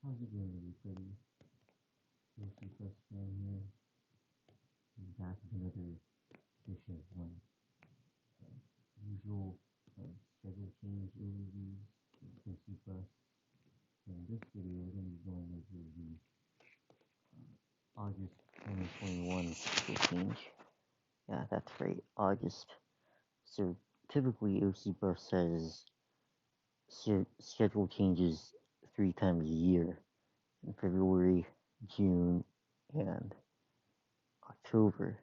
How's it going, everybody? Mostly first fan here. I'm back with another edition of one usual schedule change overview for C Plus. In this video, we're going to be going over the August 2021 schedule change. Yeah, that's right, August. So typically, OC Plus says schedule changes 3 times a year in February, June, and October.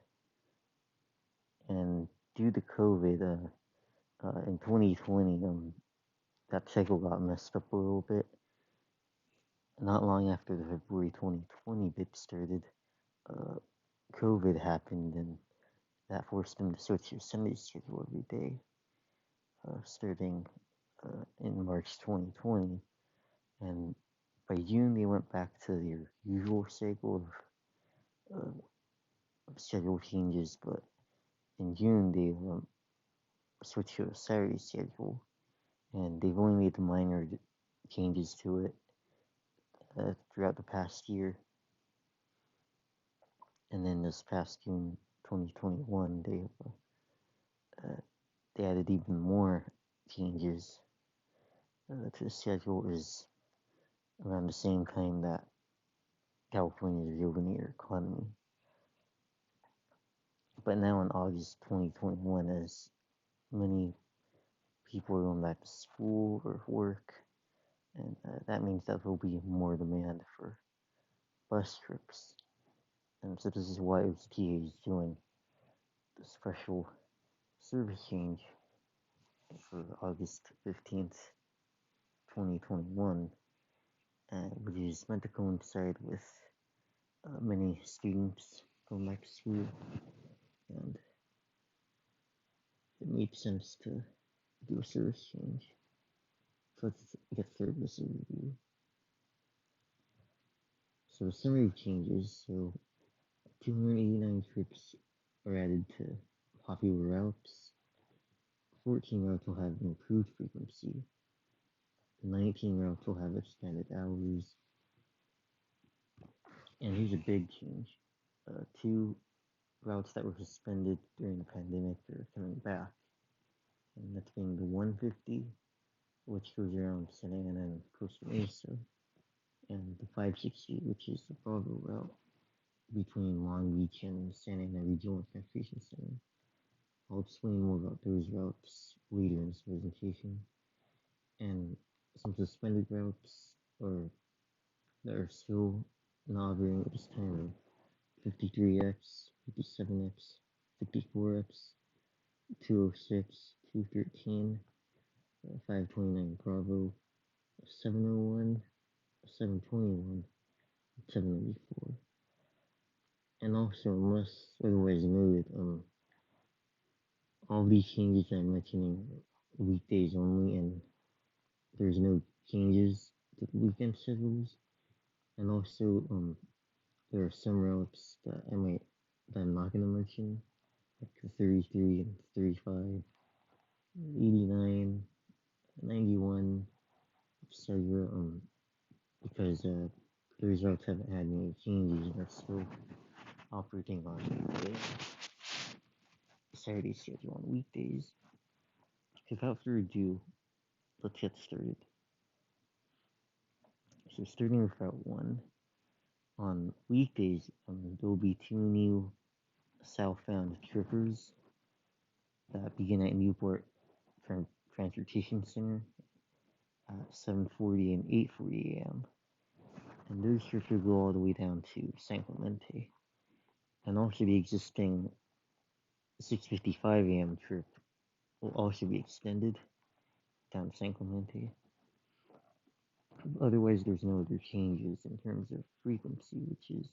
And due to COVID, in 2020, that cycle got messed up a little bit. Not long after the February 2020 bid started, uh, COVID happened, and that forced them to switch to Sunday schedule every day, starting in March 2020. And by June, they went back to their usual cycle of schedule changes, but in June, they switched to a Saturday schedule, and they've only made the minor changes to it throughout the past year. And then this past June 2021, they added even more changes to the schedule. Is around the same time that California is reopening their economy. But now in August 2021, as many people are going back to school or work, and that means that there will be more demand for bus trips. And so this is why OCTA is doing the special service change for August 15th, 2021, which is meant to coincide with many students going back to school, and it made sense to do a service change. So let's get started with the review. So summary changes. So 289 trips are added to popular routes. 14 routes will have improved frequency. 19 routes will have expanded hours. And here's a big change. 2 routes that were suspended during the pandemic are coming back. And that's being the 150, which goes around Santa Ana and Costa Mesa, and the 560, which is the Bravo route between Long Beach and Santa Ana Regional Transportation Center. I'll explain more about those routes later in this presentation. And some suspended routes that are still not operating at this time are 53X, 57X, 54X, 206, 213, 529 Bravo, 701, 721, 794. And also, unless otherwise noted, all these changes I'm mentioning are weekdays only, and there's no changes to the weekend schedules. And also, there are some routes that I'm not gonna mention, like the 33 and 35, 89, 91, etc. Because those routes haven't had any changes and are still operating on the Saturday schedule on weekdays. Without further ado, let's get started. So starting with Route 1, on weekdays, there will be 2 new southbound trippers that begin at Newport Transportation Center at 7:40 and 8:40 a.m. And those trips will go all the way down to San Clemente. And also the existing 6:55 a.m. trip will also be extended down to San Clemente. Otherwise, there's no other changes in terms of frequency, which is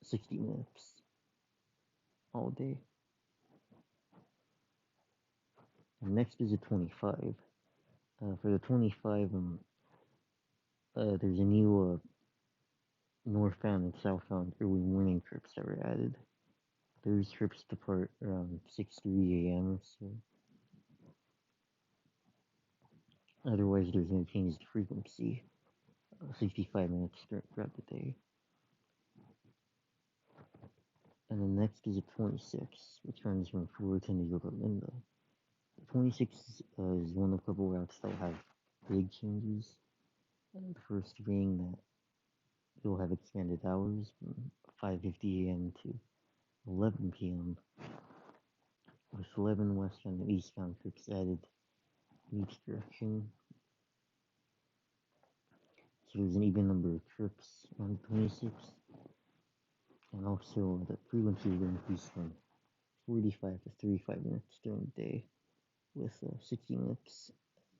60 minutes all day. And next is a 25. For the 25, there's a new northbound and southbound early morning trips that were added. Those trips depart around 6:30 a.m. So otherwise, there's no change to frequency. 65 minutes throughout the day. And then next is a 26, which runs from Fullerton to Yorba Linda. 26 is one of a couple routes that will have big changes. The first being that you'll have expanded hours from 5:50 a.m. to 11 p.m. with 11 westbound and eastbound trips added in each direction. So there's an even number of trips on the 26th. And also the frequency will increase from 45 to 35 minutes during the day with 60 minutes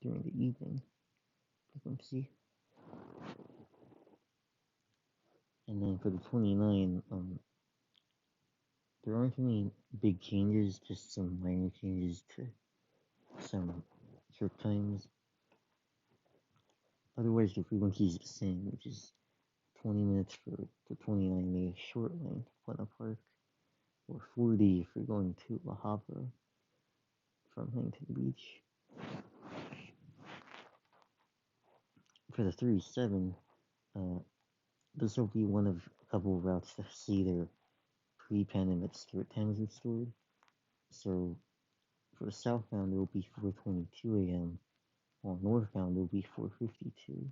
during the evening frequency. And then for the 29, there aren't any big changes, just some minor changes to some trip times. Otherwise, the frequency is the same, which is 20 minutes for the 29 mega short line to Plano Park, or 40 if you're going to La Habra from Huntington Beach. For the 37, this will be one of a couple of routes that see their pre-pandemic start times restored. So for southbound, it will be 4:22 a.m., while northbound, it will be 4:52.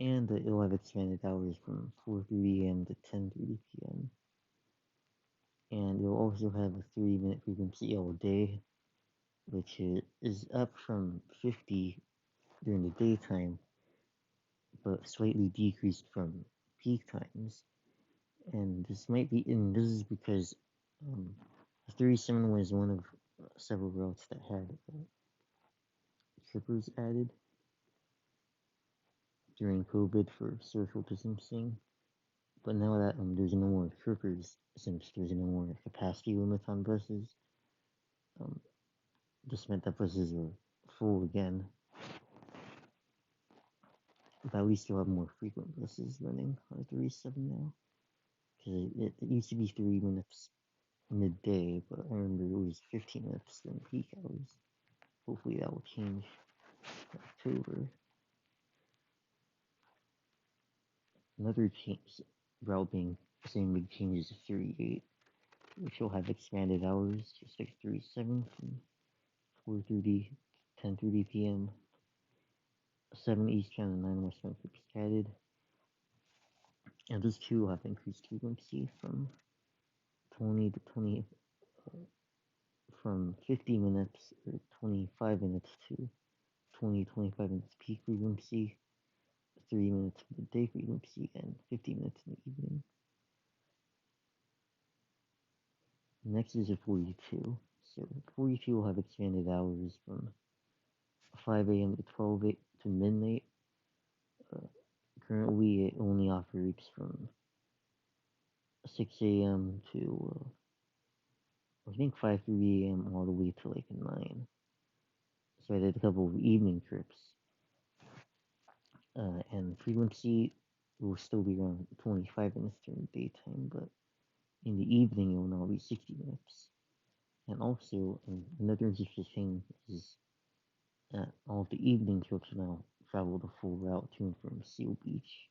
And it'll have expanded hours from 4:30 a.m. to 10:30 p.m. And it'll also have a 3-minute frequency all day, which is up from 50 during the daytime, but slightly decreased from peak times. And this is because 37 was one of several routes that had trippers added during COVID for social distancing. But now that there's no more trippers, since there's no more capacity limits on buses, this meant that buses are full again. But at least you'll have more frequent buses running on 37 now. Because it used to be 3 minutes midday, but I remember it was 15 minutes during peak hours. Hopefully that will change in October. Another route being the same big change is 38, which will have expanded hours, just like 37 from 4:30 to 10:30 p.m. 7 eastbound and 9 westbound trips added. And those two will have increased frequency from 20 to 20, from 50 minutes or 25 minutes to 25 minutes peak frequency, 3 minutes midday frequency, and 50 minutes in the evening. Next is a 42. So 42 will have expanded hours from 5 a.m. to 12 to midnight. Currently, it only operates from 6 a.m. to I think 5:30 a.m. all the way to like 9. So I did a couple of evening trips, and frequency will still be around 25 minutes during the daytime, but in the evening it will now be 60 minutes. And also, another interesting thing is that all of the evening trips now travel the full route to and from Seal Beach.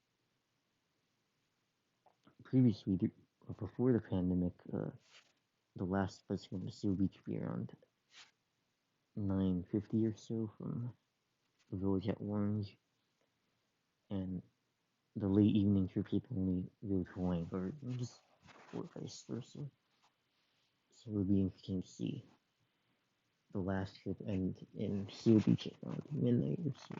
Previously, before the pandemic, the last bus going to Seal Beach would be around 9:50 or so from the village at Orange, and the late evening trips would only go to Wine Gardens, or vice versa. So it would be interesting to see the last trip end in Seal Beach at around midnight or so.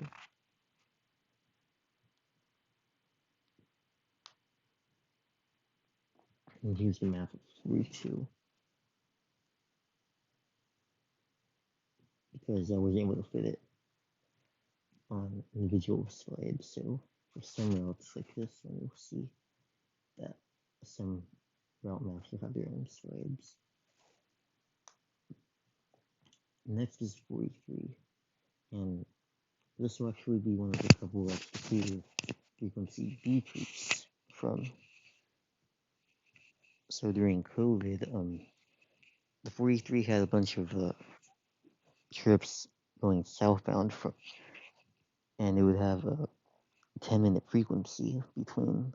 And here's the map of Route 2, because I wasn't able to fit it on individual slides. So for some routes like this one, you'll see that some route maps will have their own slides. Next is 43, and this will actually be one of the couple routes to see the frequency decrease from. So during COVID, the 43 had a bunch of trips going southbound from, and it would have 10-minute frequency between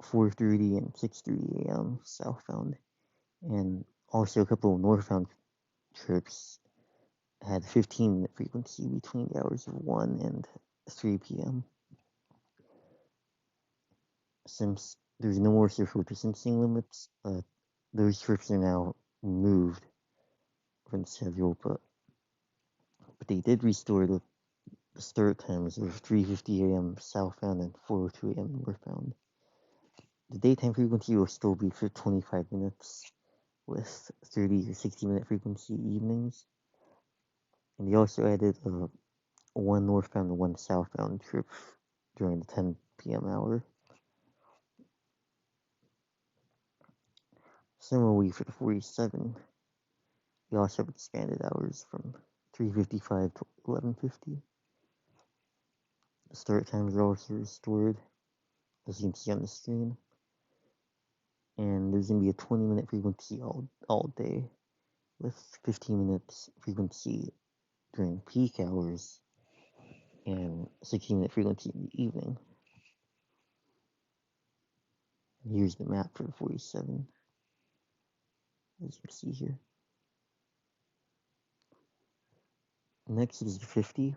4:30 and 6:30 a.m. southbound, and also a couple of northbound trips had 15-minute frequency between the hours of 1 and 3 p.m. Since there's no more social distancing limits, those trips are now removed from the schedule, but they did restore the start times of 3:50 a.m. southbound and 4:02 a.m. northbound. The daytime frequency will still be for 25 minutes, with 30 or 60-minute frequency evenings. And they also added one northbound and one southbound trip during the 10 p.m. hour. Similarly, for the 47, they also have expanded hours from 3:55 to 11:50. The start times are also restored, as you can see on the screen. And there's going to be a 20-minute frequency all day, with 15 minutes frequency during peak hours and 16-minute frequency in the evening. And here's the map for the 47, as you can see here. Next is the 50.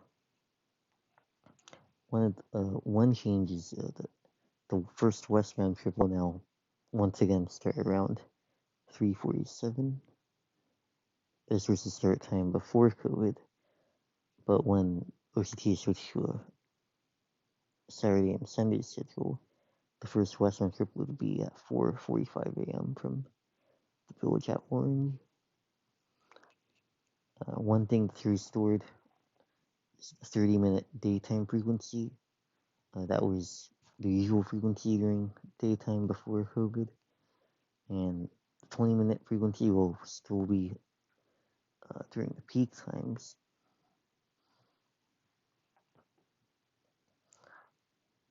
One change is the first westbound trip will now once again start around 3:47. This was the start time before COVID, but when OCTA switched to a Saturday and Sunday schedule, the first westbound trip would be at 4:45 a.m. from the village at Orange. One thing that's restored is the 30-minute daytime frequency. That was the usual frequency during daytime before COVID, and the 20-minute frequency will still be during the peak times.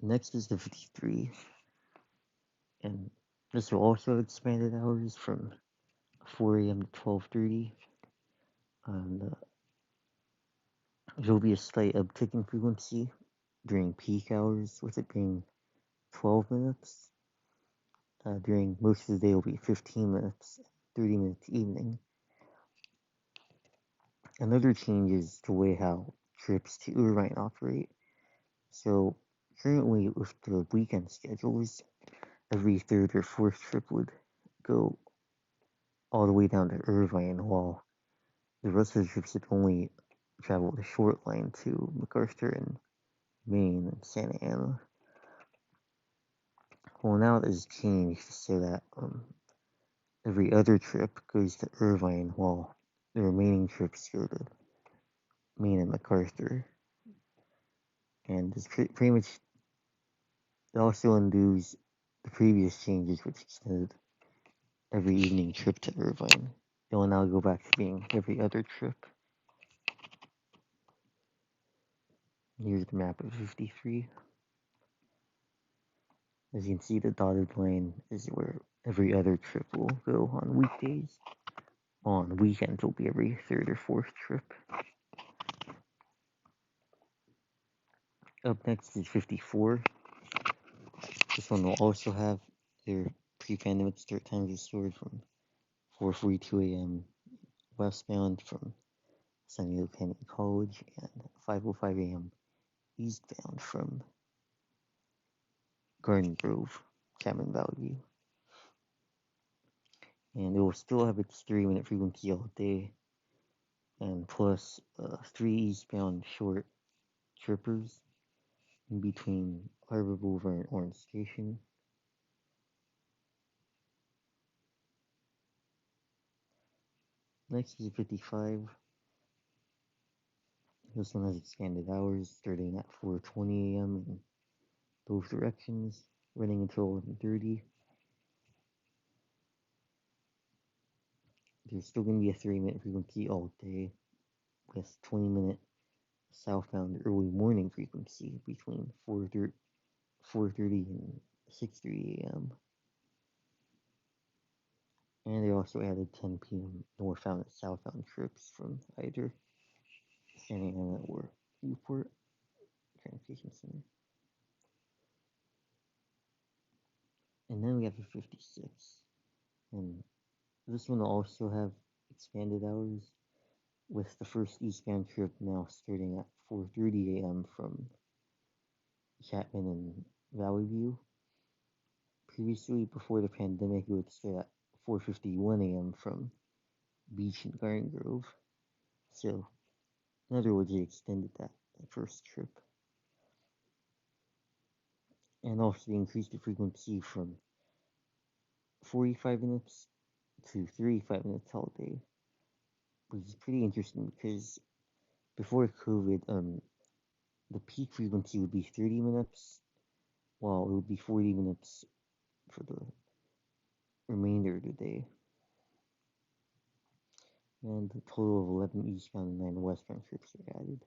Next is the 53, and this will also have expanded hours from 4 a.m. to 12:30, and there will be a slight uptick in frequency during peak hours, with it being 12 minutes. During most of the day, it will be 15 minutes, 30 minutes evening. Another change is the way how trips to Irvine operate. So currently, with the weekend schedules, every third or fourth trip would go all the way down to Irvine, while the rest of the trips would only travel the short line to MacArthur and Maine and Santa Ana. Well, now it has changed so that every other trip goes to Irvine, while the remaining trips go to Maine and MacArthur. And this pretty much it also undoes the previous changes, which extended every evening trip to Irvine. It will now go back to being every other trip. Here's the map of 53. As you can see, the dotted line is where every other trip will go on weekdays. On weekends, it'll be every third or fourth trip. Up next is 54. This one will also have their pre-pandemic start times restored from 4:42 a.m. westbound from San Diego Canyon College and 5:05 a.m. eastbound from Garden Grove, Cabin Valley. And it will still have its 3-minute frequency all day, and plus 3 eastbound short trippers in between Harbor Boulevard and Orange Station. Next is 55. This one has expanded hours starting at 4:20 a.m. in both directions, running until 11:30. There's still going to be a 3-minute frequency all day, with 20-minute southbound early morning frequency between 4:30 and 6:30 a.m. And they also added 10 p.m. northbound and southbound trips from either Santa Ana or Newport. Transportation Center. And then we have the 56. And this one will also have expanded hours, with the first eastbound trip now starting at 4:30 a.m. from Chapman and Valley View. Previously, before the pandemic, it would start at 4:51 a.m. from Beach and Garden Grove. So, in other words, they extended that first trip. And also, they increased the frequency from 45 minutes to 35 minutes all day, which is pretty interesting because before COVID, the peak frequency would be 30 minutes, while it would be 40 minutes for the remainder of the day. And a total of 11 eastbound and 9 westbound trips are added.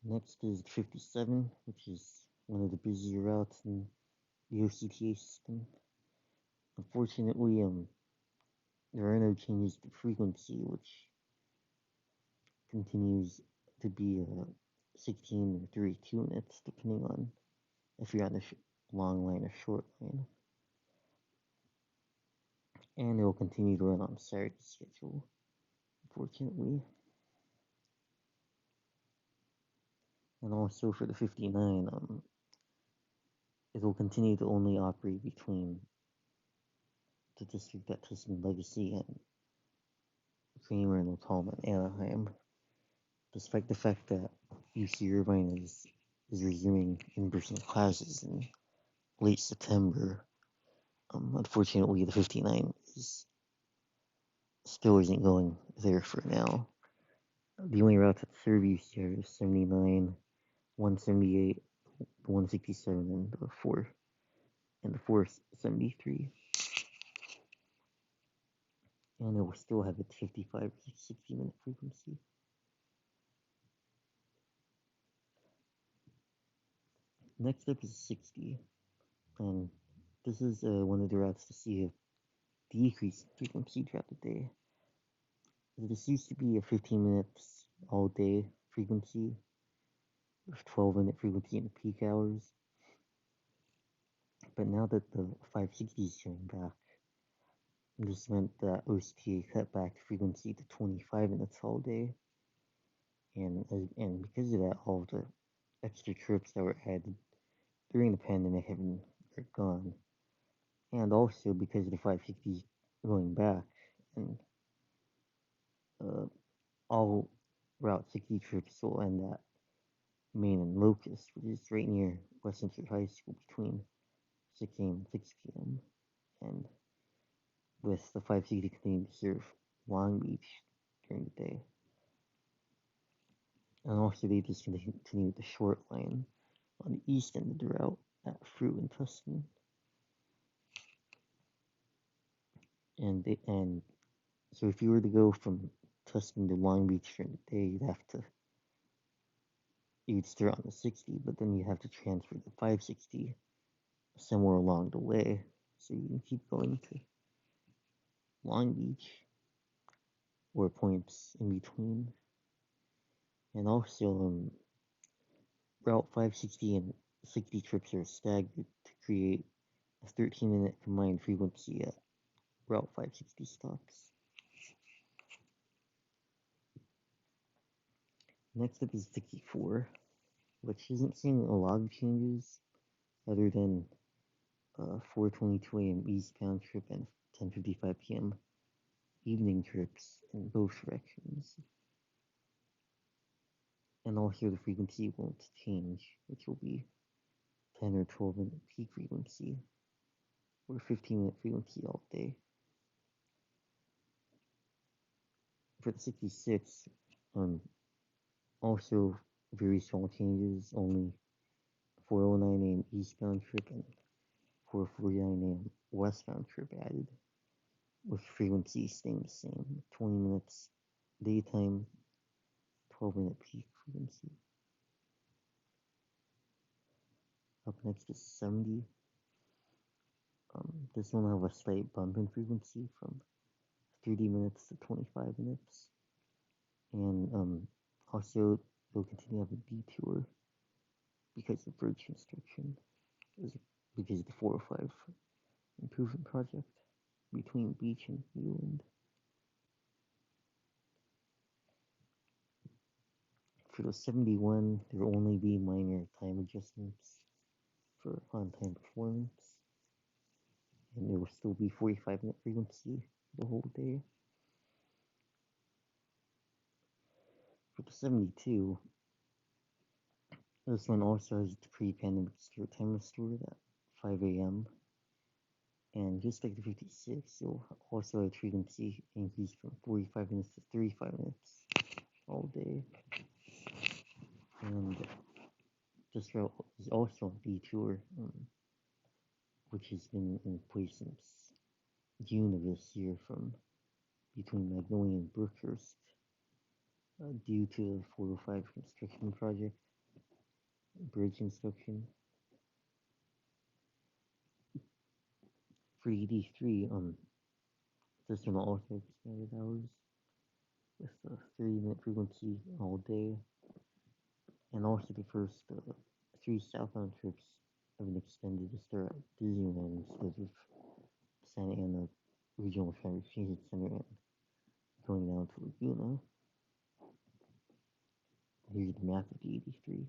Next is 57, which is one of the busier routes in the OCTA system. Unfortunately, there are no changes to frequency, which continues to be 16 or 32 minutes, depending on if you're on a long line or short line. And it will continue to run on Saturday schedule, unfortunately. And also for the 59, it will continue to only operate between the district at Tustin Legacy and Kramer and Otama and Anaheim, despite the fact that UC Irvine is resuming in-person classes in late September. Unfortunately, the 59 still isn't going there for now. The only routes that serve UC are 79, 178, 167, and the 473. And it will still have its 55 to 60 minute frequency. Next up is 60, and this is one of the routes to see a decrease in frequency throughout the day. This used to be a 15 minutes all day frequency, with 12-minute frequency in the peak hours. But now that the 560 is coming back, this meant that OCTA cut back the frequency to 25 minutes all day. And because of that, all the extra trips that were added during the pandemic are gone. And also because of the 560 going back, and all Route 60 trips will end at Main and Locust, which is right near West Central High School between 6 a.m. and 6 p.m. And with the 560 continuing to serve Long Beach during the day. And also they discontinued the short line on the east end of the route at Fruit and Tustin. And so if you were to go from Tustin to Long Beach during the day, you'd start on the 60, but then you have to transfer the 560 somewhere along the way, so you can keep going to Long Beach or points in between. And also, Route 560 and 60 trips are staggered to create a 13-minute combined frequency at Route 560 stops. Next up is 64, which isn't seeing a lot of changes other than 4:22 a.m. eastbound trip and 10:55 p.m. evening trips in both directions. And also the frequency won't change, which will be 10 or 12 minute peak frequency or 15-minute frequency all day. For the 66, also very small changes, only 4:09 a.m. eastbound trip and 4:49 a.m. westbound trip added, with frequency staying the same, 20 minutes daytime, 12-minute peak frequency. Up next is 70. This one will have a slight bump in frequency from 30 minutes to 25 minutes. And Also, they'll continue to have a detour because of bridge construction, because of the 405 improvement project between Beach and Newland. For the 71, there will only be minor time adjustments for on-time performance, and there will still be 45-minute frequency the whole day. For the 72, this one also has the pre-pandemic start time restored at 5 a.m. And just like the 56, you'll also have frequency increase from 45 minutes to 35 minutes all day. And this route is also on detour, which has been in place since June of this year from between Magnolia and Brookhurst due to the 405 construction project, bridge construction. For ED3, this one also has expanded hours with a 30-minute frequency all day. And also the first 3 southbound trips have been extended to start at Disneyland instead of Santa Ana Regional Transit Center and going down to Laguna. Here's the map of the 83.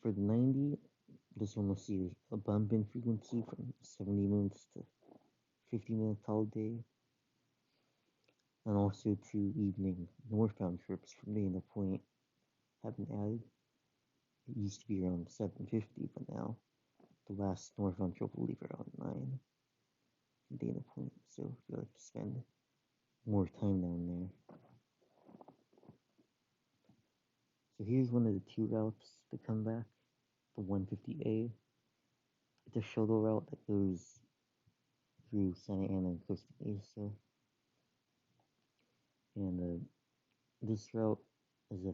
For the 90, this one will see a bump in frequency from 70 minutes to 50 minutes all day. And also 2 evening northbound trips from Dana Point have been added. It used to be around 7:50, but now the last northbound trip will leave around 9 from Dana Point. So if you like to spend more time down there. So here's one of the 2 routes that come back, the 150A. It's a shuttle route that goes through Santa Ana and Costa Mesa. And this route is a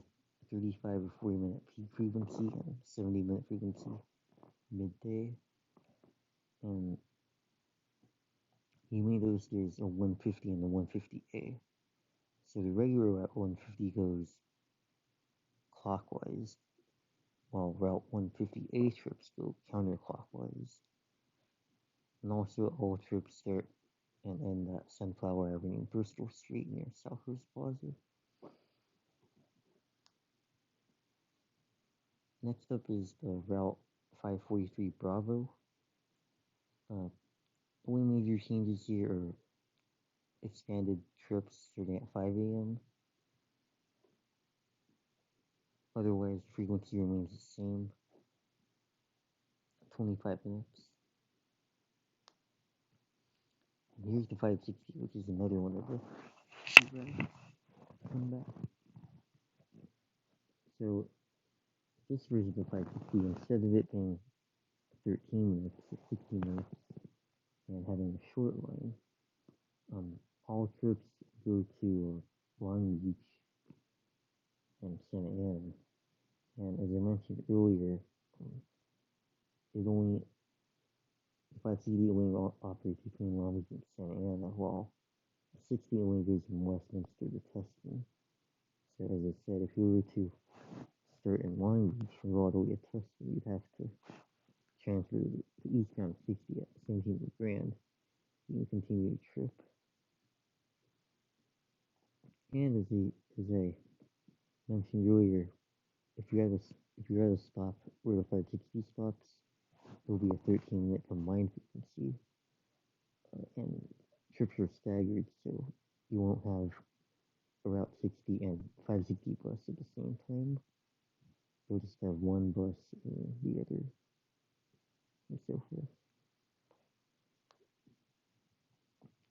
35 or 40 minute peak frequency and 70-minute frequency midday. And you may notice there's a 150 and the 150A. So the regular route 150 goes clockwise, while route 150A trips go counterclockwise. And also all trips start and end at Sunflower Avenue, Bristol Street near Southcoast Plaza. Next up is the route 543 Bravo. Only major changes here are expanded trips starting at 5 a.m. Otherwise, frequency remains the same, 25 minutes. And here's the 560, which is another one of the come back. So this version of 560, instead of it being 13 minutes, 16 minutes, and having a short line, all trips go to Long Beach and Santa Ana. And as I mentioned earlier, it only, the 560 only operates between Long Beach and Santa Ana, while 60 only goes from Westminster to Tustin. So as I said, if you were to start in Long Beach and go all the way to Tustin, you'd have to transfer to eastbound 60 at 17 Grand. You can continue your trip. And as I mentioned earlier, if you're at a stop where the 560 stops, there'll be a 13-minute combined frequency, and trips are staggered, so you won't have a Route 60 and 560 bus at the same time. You'll just have one bus and the other, and so forth.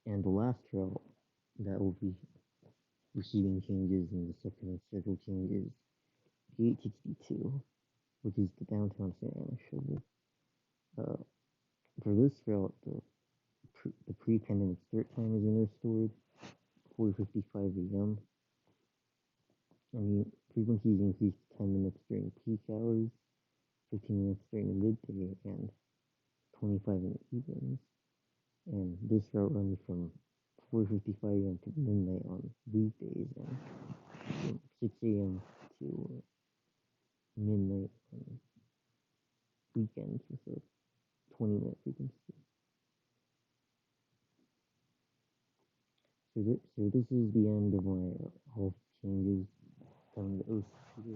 And the last route that will be receiving changes in the supplement schedule changes, 862, which is the downtown Santa Ana shuttle. For this route, the pre-pandemic start time is restored, 4:55 a.m. And the frequency is increased 10 minutes during peak hours, 15 minutes during the midday, and 25 in the evenings. And this route runs from 4:55 a.m. to midnight on weekdays and from 6 a.m. to midnight on weekends with a 20-minute frequency. So this is the end of my health changes from the OCTA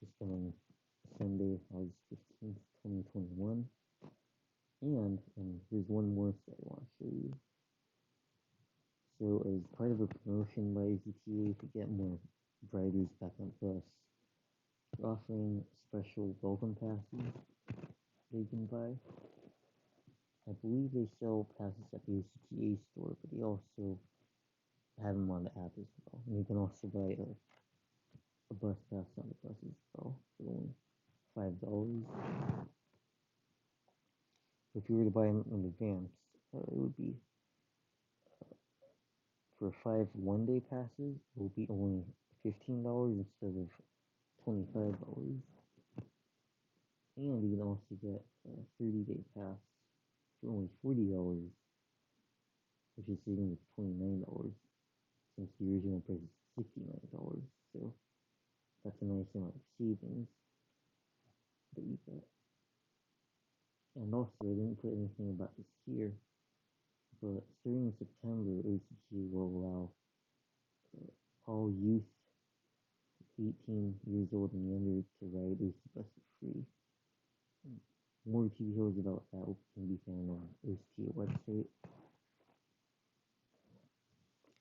this coming Sunday, August 15th, 2021. And here's one more thing I want to show you. So as part of a promotion by OCTA to get more riders back on bus, they're offering special welcome passes they can buy. I believe they sell passes at the OCTA store, but they also have them on the app as well. And you can also buy a bus pass on the bus as well for only $5. So if you were to buy them in advance, it would be for 5 one-day passes. It will be only $15 instead of $25. And you can also get a 30-day pass for only $40, which is saving you $29 since the original price is $69. So that's a nice amount of savings that you get. And also, I didn't put anything about this here, but starting in September, OCTA will allow all youth 18 years old and younger to ride OC buses free. More details about that can be found on OCTA website.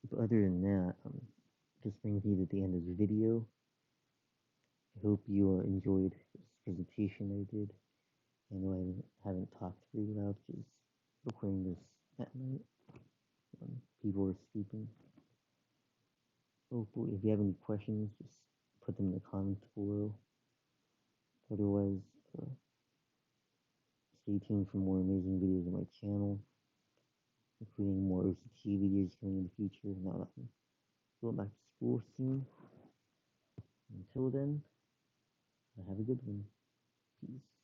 But other than that, just brings me to the end of the video. I hope you enjoyed this presentation I did. I know I haven't talked very loud because recording this at night when people are sleeping. Hopefully, if you have any questions, just put them in the comments below. Otherwise, stay tuned for more amazing videos on my channel, including more OCTA videos coming in the future now that I'm going back to school soon. Until then, have a good one. Peace.